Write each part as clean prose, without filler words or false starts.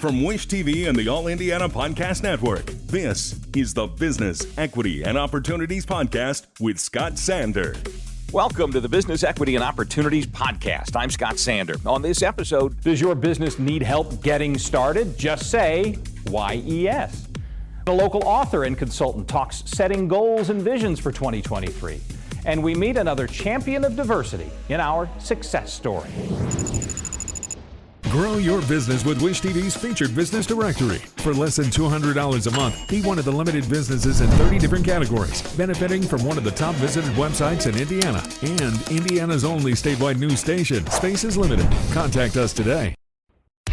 From Wish TV and the All Indiana Podcast Network, this is the Business, Equity, and Opportunities Podcast with Scott Sander. Welcome to the Business, Equity, and Opportunities Podcast. I'm Scott Sander. On this episode, does your business need help getting started? Just say Y.E.S. A local author and consultant talks setting goals and visions for 2023. And we meet another champion of diversity in our success story. Grow your business with Wish TV's featured business directory. For less than $200 a month, be one of the limited businesses in 30 different categories, benefiting from one of the top visited websites in Indiana and Indiana's only statewide news station. Space is limited. Contact us today.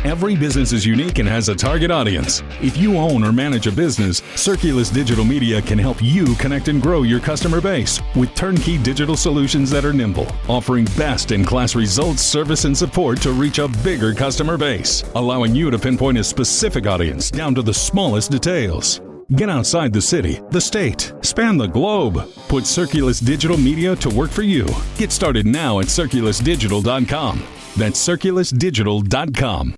Every business is unique and has a target audience. If you own or manage a business, Circulus Digital Media can help you connect and grow your customer base with turnkey digital solutions that are nimble, offering best-in-class results, service, and support to reach a bigger customer base, allowing you to pinpoint a specific audience down to the smallest details. Get outside the city, the state, span the globe. Put Circulus Digital Media to work for you. Get started now at circulusdigital.com. That's circulusdigital.com.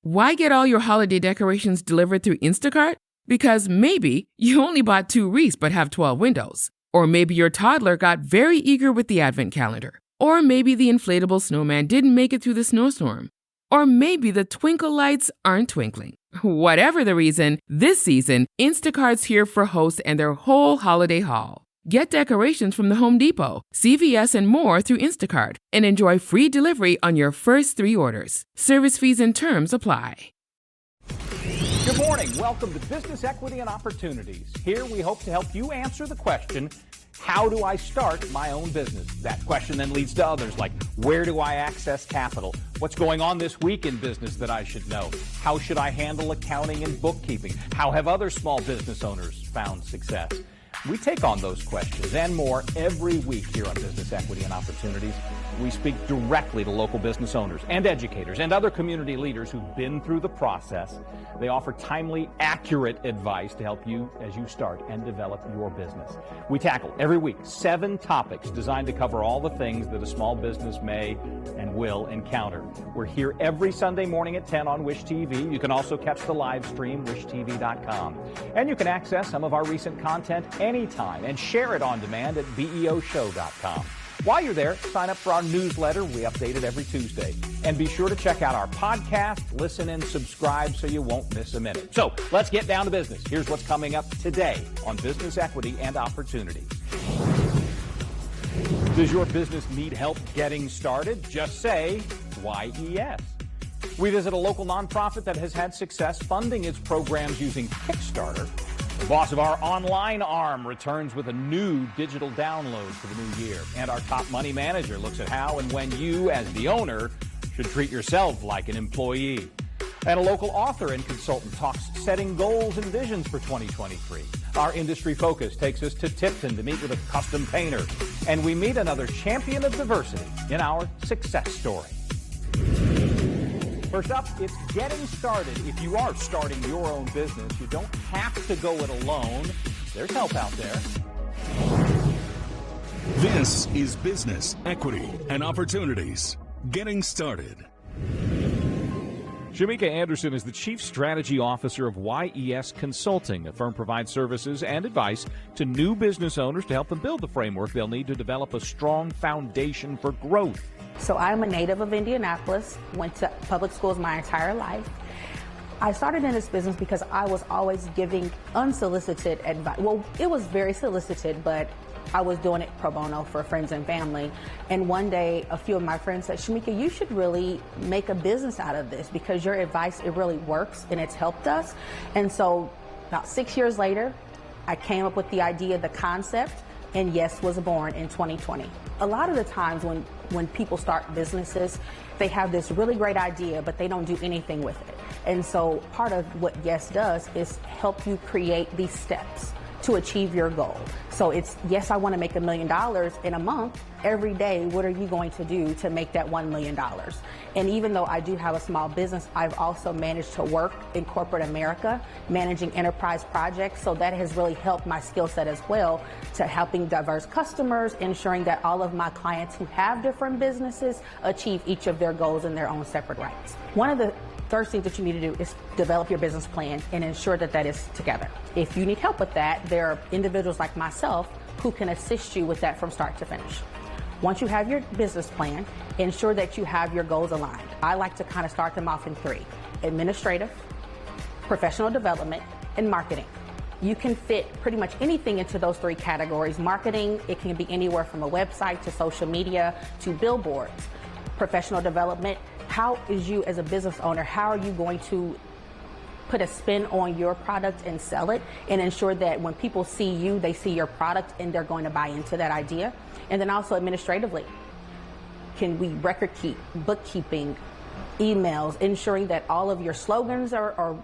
Why get all your holiday decorations delivered through Instacart? Because maybe you only bought 2 wreaths but have 12 windows. Or maybe your toddler got very eager with the advent calendar. Or maybe the inflatable snowman didn't make it through the snowstorm. Or maybe the twinkle lights aren't twinkling. Whatever the reason, this season, Instacart's here for hosts and their whole holiday haul. Get decorations from the Home Depot, CVS, and more through Instacart, and enjoy free delivery on your first 3 orders. Service fees and terms apply. Good morning. Welcome to Business, Equity, and Opportunities. Here we hope to help you answer the question, how do I start my own business? That question then leads to others like, where do I access capital? What's going on this week in business that I should know? How should I handle accounting and bookkeeping? How have other small business owners found success? We take on those questions and more every week here on Business, Equity, and Opportunities. We speak directly to local business owners and educators and other community leaders who've been through the process. They offer timely, accurate advice to help you as you start and develop your business. We tackle every week 7 topics designed to cover all the things that a small business may and will encounter. We're here every Sunday morning at 10 on Wish TV. You can also catch the live stream, wishtv.com. And you can access some of our recent content anytime and share it on demand at BE&OShow.com. While you're there, sign up for our newsletter. We update it every Tuesday. And be sure to check out our podcast, listen and subscribe so you won't miss a minute. So let's get down to business. Here's what's coming up today on Business, Equity, and Opportunities. Does your business need help getting started? Just say Y.E.S. We visit a local nonprofit that has had success funding its programs using Kickstarter. The boss of our online arm returns with a new digital download for the new year. And our top money manager looks at how and when you, as the owner, should treat yourself like an employee. And a local author and consultant talks setting goals and visions for 2023. Our industry focus takes us to Tipton to meet with a custom painter. And we meet another champion of diversity in our success story. First up, it's getting started. If you are starting your own business, you don't have to go it alone. There's help out there. This is Business, Equity, and Opportunities. Getting started. Shamika Anderson is the Chief Strategy Officer of Y.E.S. Consulting. The firm provides services and advice to new business owners to help them build the framework they'll need to develop a strong foundation for growth. So I'm a native of Indianapolis, went to public schools my entire life. I started in this business because I was always giving unsolicited advice. Well, it was very solicited, but I was doing it pro bono for friends and family. And one day, a few of my friends said, Shamika, you should really make a business out of this because your advice, it really works and it's helped us. And so about 6 years later, I came up with the idea, the concept, and Y.E.S was born in 2020. A lot of the times when people start businesses, they have this really great idea, but they don't do anything with it. And so part of what Y.E.S does is help you create these steps to achieve your goal. So it's, yes, I want to make $1 million in a month. Every day, what are you going to do to make that $1 million? And even though I do have a small business, I've also managed to work in corporate America, managing enterprise projects. So that has really helped my skill set as well to helping diverse customers, ensuring that all of my clients who have different businesses achieve each of their goals in their own separate rights. One of the First thing that you need to do is develop your business plan and ensure that that is together. If you need help with that, there are individuals like myself who can assist you with that from start to finish. Once you have your business plan, ensure that you have your goals aligned. I like to kind of start them off in 3: administrative, professional development, and marketing. You can fit pretty much anything into those 3 categories. Marketing, it can be anywhere from a website to social media to billboards. Professional development, how is you as a business owner, how are you going to put a spin on your product and sell it and ensure that when people see you, they see your product and they're going to buy into that idea? And then also administratively, can we record keep, bookkeeping, emails, ensuring that all of your slogans are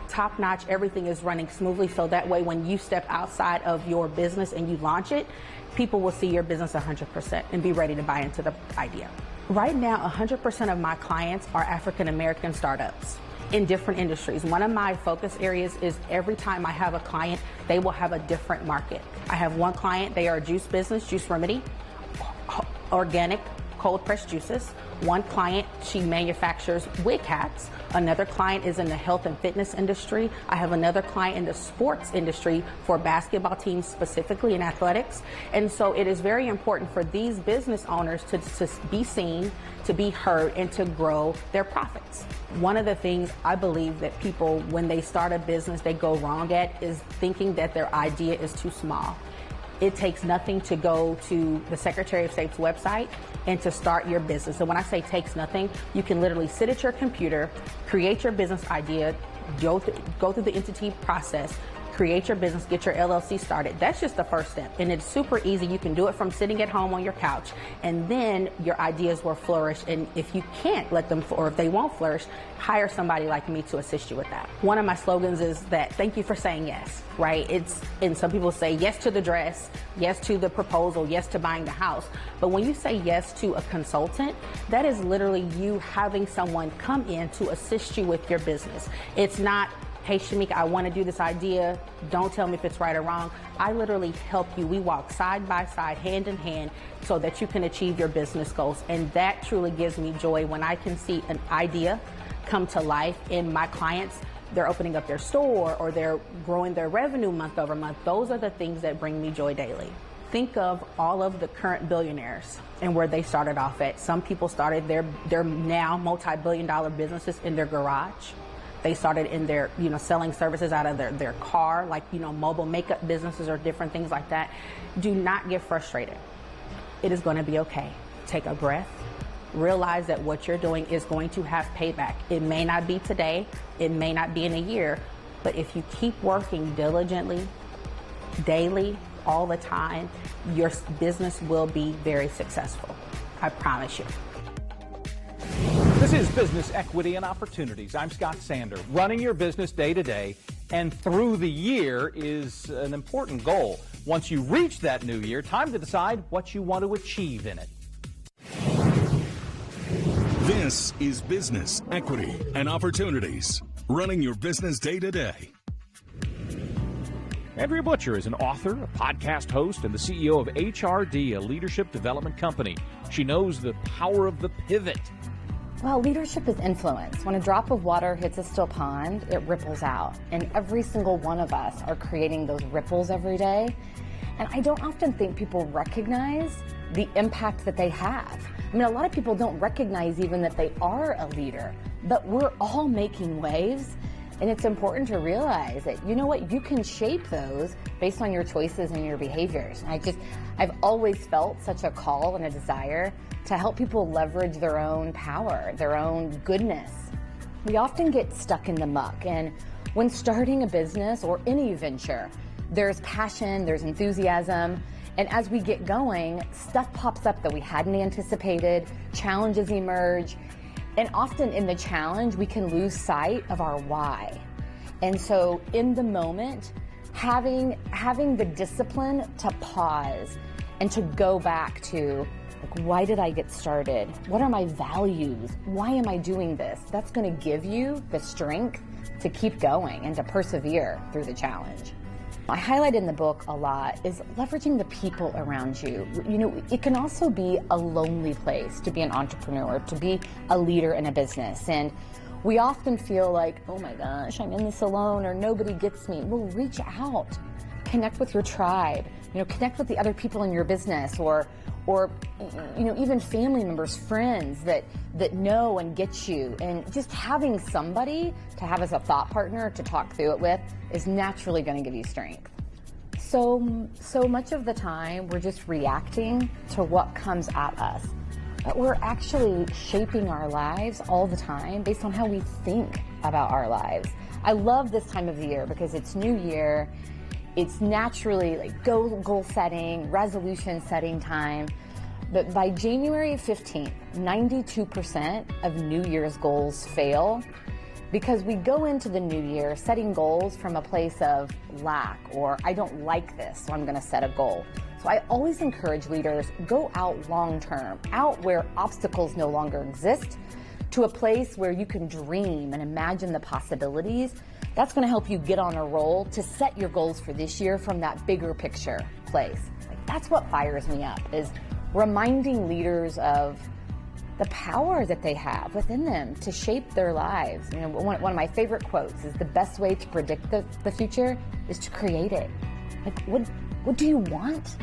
top notch, everything is running smoothly, so that way when you step outside of your business and you launch it, people will see your business 100% and be ready to buy into the idea. Right now, 100% of my clients are African American startups in different industries. One of my focus areas is every time I have a client, they will have a different market. I have one client, they are a juice business, Juice Remedy, organic cold pressed juices. One client, she manufactures wig hats. Another client is in the health and fitness industry. I have another client in the sports industry for basketball teams, specifically in athletics. And so it is very important for these business owners to be seen, to be heard, and to grow their profits. One of the things I believe that people, when they start a business, they go wrong at is thinking that their idea is too small. It takes nothing to go to the Secretary of State's website and to start your business. And when I say takes nothing, you can literally sit at your computer, create your business idea, go through the entity process, create your business, get your LLC started. That's just the first step. And it's super easy. You can do it from sitting at home on your couch. And then your ideas will flourish. And if you can't let them, or if they won't flourish, hire somebody like me to assist you with that. One of my slogans is that thank you for saying yes, right? And some people say yes to the dress, yes to the proposal, yes to buying the house. But when you say yes to a consultant, that is literally you having someone come in to assist you with your business. It's not, hey, Shamika, I want to do this idea. Don't tell me if it's right or wrong. I literally help you. We walk side by side, hand in hand, so that you can achieve your business goals. And that truly gives me joy when I can see an idea come to life in my clients. They're opening up their store or they're growing their revenue month over month. Those are the things that bring me joy daily. Think of all of the current billionaires and where they started off at. Some people started their now multi-billion-dollar businesses in their garage. They started in their, selling services out of their car, like, mobile makeup businesses or different things like that. Do not get frustrated. It is going to be okay. Take a breath. Realize that what you're doing is going to have payback. It may not be today. It may not be in a year. But if you keep working diligently, daily, all the time, your business will be very successful. I promise you. This is Business Equity and Opportunities. I'm Scott Sander. Running your business day to day and through the year is an important goal. Once you reach that new year, time to decide what you want to achieve in it. This is Business Equity and Opportunities. Running your business day to day. Andrea Butcher is an author, a podcast host, and the CEO of HRD, a leadership development company. She knows the power of the pivot. Well, leadership is influence. When a drop of water hits a still pond, it ripples out. And every single one of us are creating those ripples every day. And I don't often think people recognize the impact that they have. I mean, a lot of people don't recognize even that they are a leader, but we're all making waves. And it's important to realize that, you can shape those based on your choices and your behaviors. I've always felt such a call and a desire to help people leverage their own power, their own goodness. We often get stuck in the muck, and when starting a business or any venture, there's passion, there's enthusiasm, and as we get going, stuff pops up that we hadn't anticipated, challenges emerge, and often in the challenge, we can lose sight of our why. And so in the moment, having the discipline to pause and to go back to, why did I get started? What are my values? Why am I doing this? That's going to give you the strength to keep going and to persevere through the challenge. I highlight in the book a lot is leveraging the people around you. It can also be a lonely place to be an entrepreneur, to be a leader in a business. And We often feel like, oh my gosh, I'm in this alone, or nobody gets me. Well, reach out, connect with your tribe, connect with the other people in your business, or even family members, friends that know and get you. And just having somebody to have as a thought partner to talk through it with is naturally going to give you strength. So much of the time, we're just reacting to what comes at us. But we're actually shaping our lives all the time based on how we think about our lives. I love this time of the year because it's New Year. It's naturally like goal setting, resolution setting time. But by January 15th, 92% of New Year's goals fail because we go into the new year setting goals from a place of lack, or I don't like this, so I'm going to set a goal. So I always encourage leaders, go out long term, out where obstacles no longer exist, to a place where you can dream and imagine the possibilities. That's going to help you get on a roll to set your goals for this year from that bigger picture place. Like, that's what fires me up, is reminding leaders of the power that they have within them to shape their lives. One of my favorite quotes is, the best way to predict the future is to create it. Like, what do you want?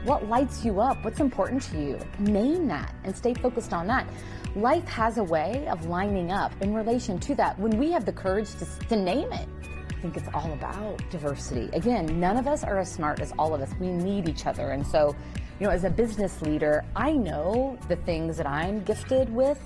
What lights you up? What's important to you? Name that and stay focused on that. Life has a way of lining up in relation to that when we have the courage to name it. I think it's all about diversity. Again, none of us are as smart as all of us. We need each other. And so, as a business leader, I know the things that I'm gifted with.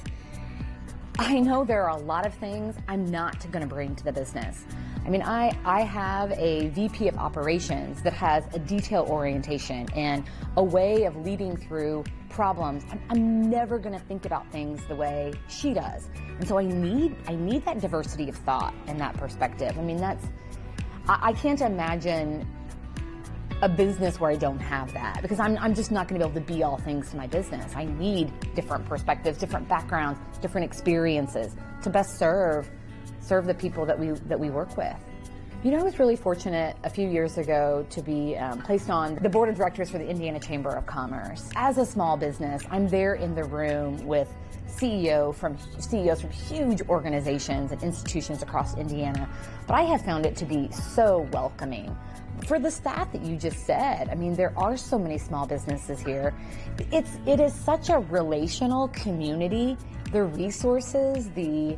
I know there are a lot of things I'm not going to bring to the business. I have a VP of operations that has a detail orientation and a way of leading through problems. I'm never going to think about things the way she does. And so I need that diversity of thought and that perspective. I can't imagine a business where I don't have that, because I'm just not going to be able to be all things to my business. I need different perspectives, different backgrounds, different experiences to best serve the people that we work with. I was really fortunate a few years ago to be placed on the board of directors for the Indiana Chamber of Commerce. As a small business, I'm there in the room with CEOs from huge organizations and institutions across Indiana. But I have found it to be so welcoming. For the stat that you just said, there are so many small businesses here. It is such a relational community. The resources, the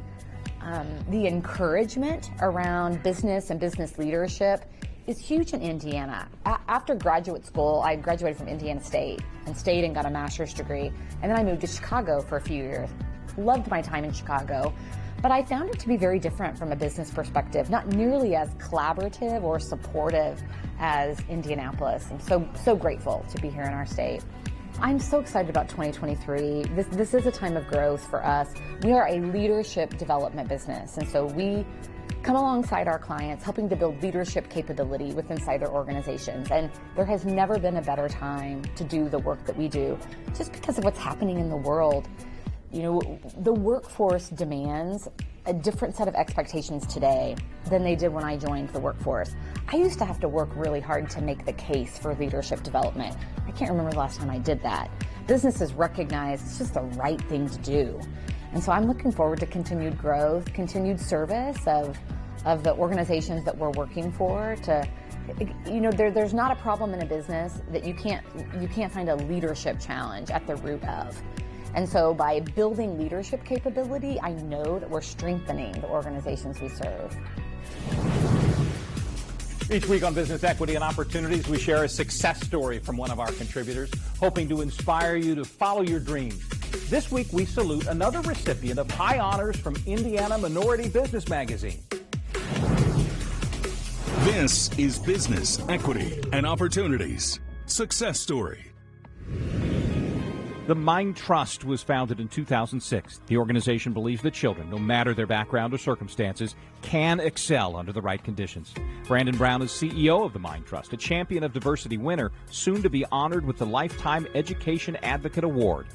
encouragement around business and business leadership is huge in Indiana. After graduate school, I graduated from Indiana State and stayed and got a master's degree. And then I moved to Chicago for a few years. Loved my time in Chicago. But I found it to be very different from a business perspective, not nearly as collaborative or supportive as Indianapolis. I'm so grateful to be here in our state. I'm so excited about 2023. This is a time of growth for us. We are a leadership development business, and so we come alongside our clients, helping to build leadership capability within their organizations. And there has never been a better time to do the work that we do, just because of what's happening in the world. The workforce demands a different set of expectations today than they did when I joined the workforce. I used to have to work really hard to make the case for leadership development. I can't remember the last time I did that. Businesses recognize it's just the right thing to do. And so I'm looking forward to continued growth, continued service of the organizations that we're working for. There's not a problem in a business that you can't find a leadership challenge at the root of. And so by building leadership capability, I know that we're strengthening the organizations we serve. Each week on Business Equity and Opportunities, we share a success story from one of our contributors, hoping to inspire you to follow your dreams. This week, we salute another recipient of high honors from Indiana Minority Business Magazine. This is Business Equity and Opportunities Success Story. The Mindtrust was founded in 2006. The organization believes that children, no matter their background or circumstances, can excel under the right conditions. Brandon Brown is CEO of the Mindtrust, a Champion of Diversity winner, soon to be honored with the Lifetime Education Advocate Award.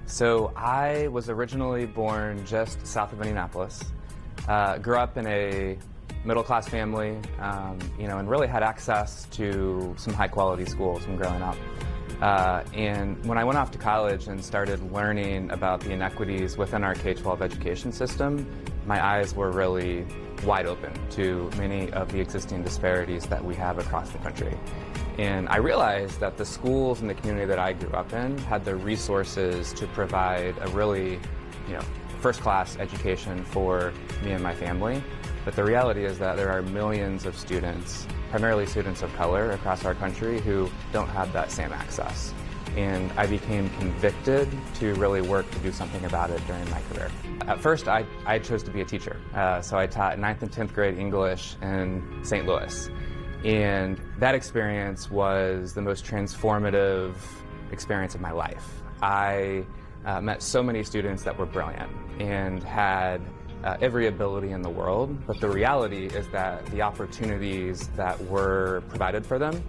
So I was originally born just south of Indianapolis. Grew up in a middle-class family, and really had access to some high-quality schools when growing up. And when I went off to college and started learning about the inequities within our K-12 education system, my eyes were really wide open to many of the existing disparities that we have across the country. And I realized that the schools and the community that I grew up in had the resources to provide a really, first-class education for me and my family. But the reality is that there are millions of students, primarily students of color across our country, who don't have that same access. And I became convicted to really work to do something about it during my career. At first, I chose to be a teacher. So I taught 9th and 10th grade English in St. Louis. And that experience was the most transformative experience of my life. I met so many students that were brilliant and had every ability in the world, but the reality is that the opportunities that were provided for them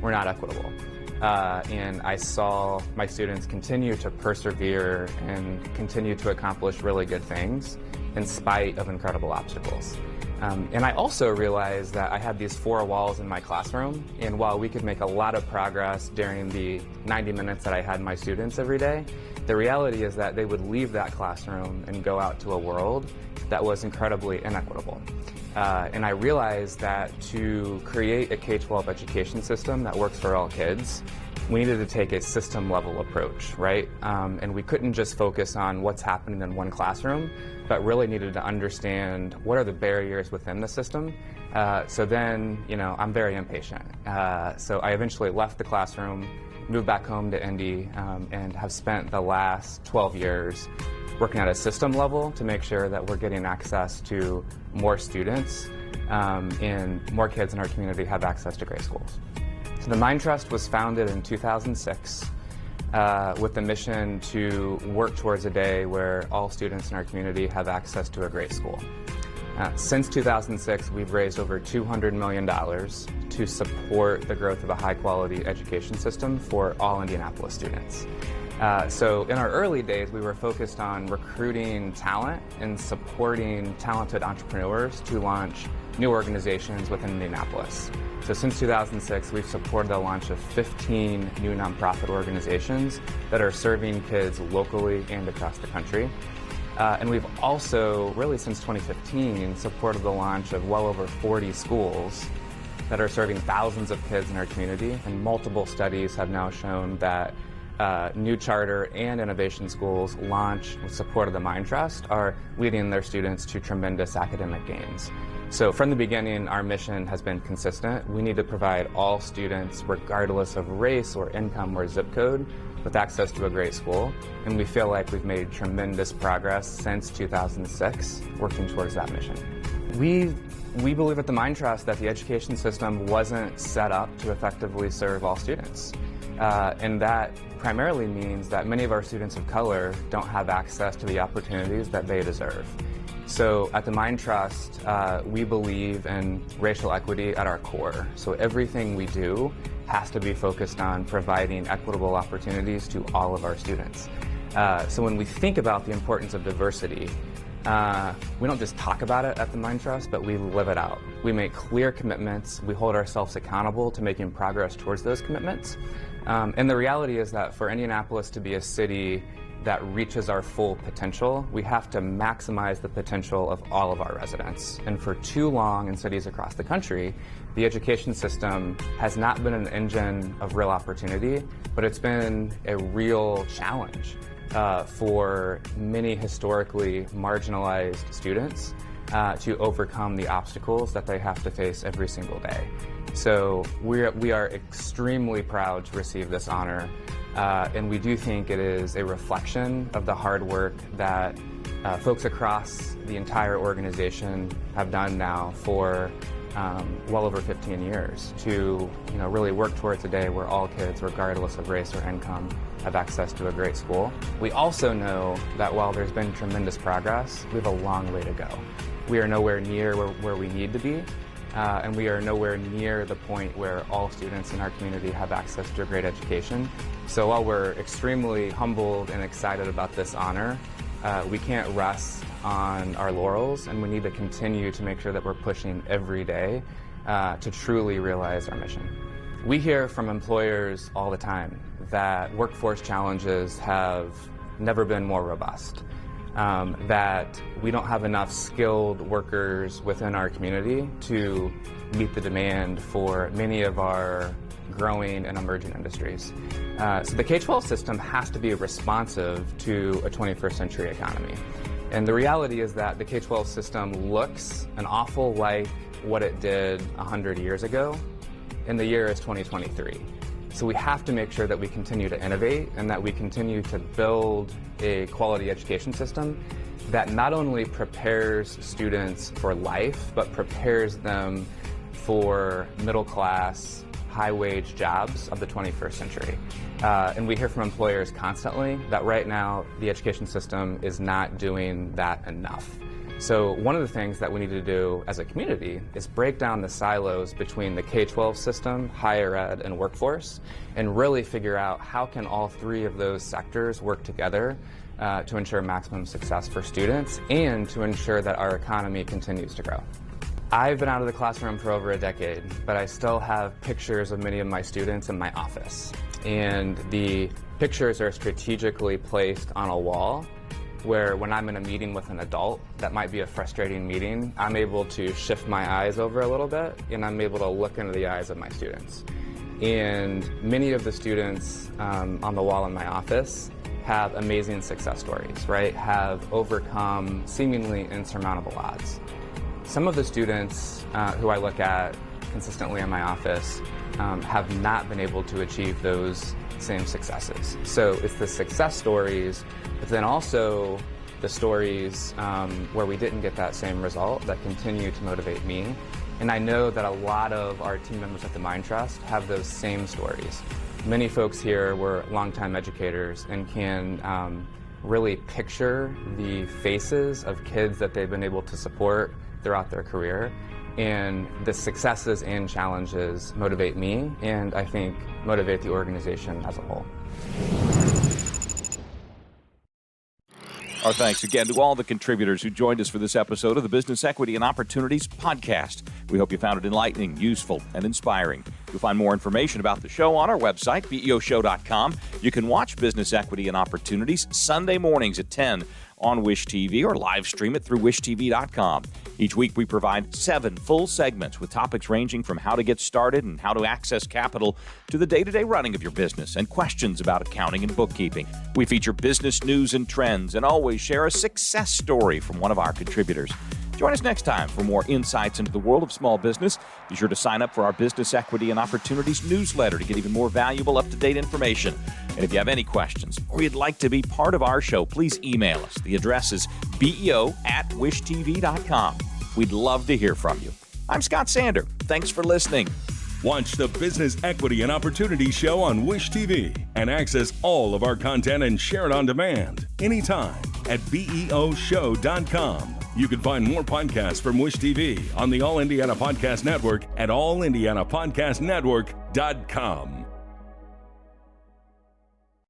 were not equitable. And I saw my students continue to persevere and continue to accomplish really good things in spite of incredible obstacles. And I also realized that I had these 4 walls in my classroom, and while we could make a lot of progress during the 90 minutes that I had my students every day, the reality is that they would leave that classroom and go out to a world that was incredibly inequitable. And I realized that to create a K-12 education system that works for all kids, we needed to take a system-level approach, right? And we couldn't just focus on what's happening in one classroom, but really needed to understand what are the barriers within the system. So then, I'm very impatient. So I eventually left the classroom, moved back home to Indy, and have spent the last 12 years working at a system level to make sure that we're getting access to more students and more kids in our community have access to great schools. So the Mindtrust was founded in 2006 with the mission to work towards a day where all students in our community have access to a great school. Since 2006, we've raised over $200 million to support the growth of a high-quality education system for all Indianapolis students. So in our early days, we were focused on recruiting talent and supporting talented entrepreneurs to launch new organizations within Indianapolis. So since 2006, we've supported the launch of 15 new nonprofit organizations that are serving kids locally and across the country. And we've also, really since 2015, supported the launch of well over 40 schools that are serving thousands of kids in our community. And multiple studies have now shown that new charter and innovation schools launched with support of the Mindtrust are leading their students to tremendous academic gains. So from the beginning, our mission has been consistent. We need to provide all students, regardless of race or income or zip code, with access to a great school. And we feel like we've made tremendous progress since 2006 working towards that mission. We believe at the Mindtrust that the education system wasn't set up to effectively serve all students. And that primarily means that many of our students of color don't have access to the opportunities that they deserve. So at the Mindtrust, we believe in racial equity at our core. So everything we do has to be focused on providing equitable opportunities to all of our students. So when we think about the importance of diversity, we don't just talk about it at the Mindtrust, but we live it out. We make clear commitments. We hold ourselves accountable to making progress towards those commitments. And the reality is that for Indianapolis to be a city that reaches our full potential, we have to maximize the potential of all of our residents. And for too long in cities across the country, the education system has not been an engine of real opportunity, but it's been a real challenge for many historically marginalized students to overcome the obstacles that they have to face every single day. So we are extremely proud to receive this honor, and we do think it is a reflection of the hard work that folks across the entire organization have done now for well over 15 years to really work towards a day where all kids, regardless of race or income, have access to a great school. We also know that while there's been tremendous progress, we have a long way to go. We are nowhere near where we need to be, and we are nowhere near the point where all students in our community have access to a great education. So while we're extremely humbled and excited about this honor, we can't rest on our laurels, and we need to continue to make sure that we're pushing every day to truly realize our mission. We hear from employers all the time that workforce challenges have never been more robust, that we don't have enough skilled workers within our community to meet the demand for many of our growing and emerging industries. So the K-12 system has to be responsive to a 21st century economy. And the reality is that the K-12 system looks an awful like what it did 100 years ago, and the year is 2023. So we have to make sure that we continue to innovate and that we continue to build a quality education system that not only prepares students for life, but prepares them for middle-class, high-wage jobs of the 21st century. And we hear from employers constantly that right now the education system is not doing that enough. So one of the things that we need to do as a community is break down the silos between the K-12 system, higher ed, and workforce, and really figure out how can all three of those sectors work together to ensure maximum success for students and to ensure that our economy continues to grow. I've been out of the classroom for over a decade, but I still have pictures of many of my students in my office. And the pictures are strategically placed on a wall where when I'm in a meeting with an adult, that might be a frustrating meeting, I'm able to shift my eyes over a little bit and I'm able to look into the eyes of my students. And many of the students on the wall in my office have amazing success stories, right? Have overcome seemingly insurmountable odds. Some of the students who I look at consistently in my office have not been able to achieve those same successes. So it's the success stories, but then also the stories where we didn't get that same result that continue to motivate me. And I know that a lot of our team members at the Mindtrust have those same stories. Many folks here were longtime educators and can really picture the faces of kids that they've been able to support throughout their career. And the successes and challenges motivate me, and I think motivate the organization as a whole. Our thanks again to all the contributors who joined us for this episode of the Business Equity and Opportunities podcast. We hope you found it enlightening, useful, and inspiring. You'll find more information about the show on our website, BEOshow.com. You can watch Business Equity and Opportunities Sunday mornings at 10 on Wish TV or live stream it through wishtv.com. Each week we provide 7 full segments with topics ranging from how to get started and how to access capital to the day-to-day running of your business and questions about accounting and bookkeeping. We feature business news and trends and always share a success story from one of our contributors. Join us next time for more insights into the world of small business. Be sure to sign up for our Business Equity and Opportunities newsletter to get even more valuable, up-to-date information. And if you have any questions or you'd like to be part of our show, please email us. The address is beo@wishtv.com. We'd love to hear from you. I'm Scott Sander. Thanks for listening. Watch the Business Equity and Opportunity Show on Wish TV and access all of our content and share it on demand anytime at BEOshow.com. You can find more podcasts from Wish TV on the All Indiana Podcast Network at allindianapodcastnetwork.com.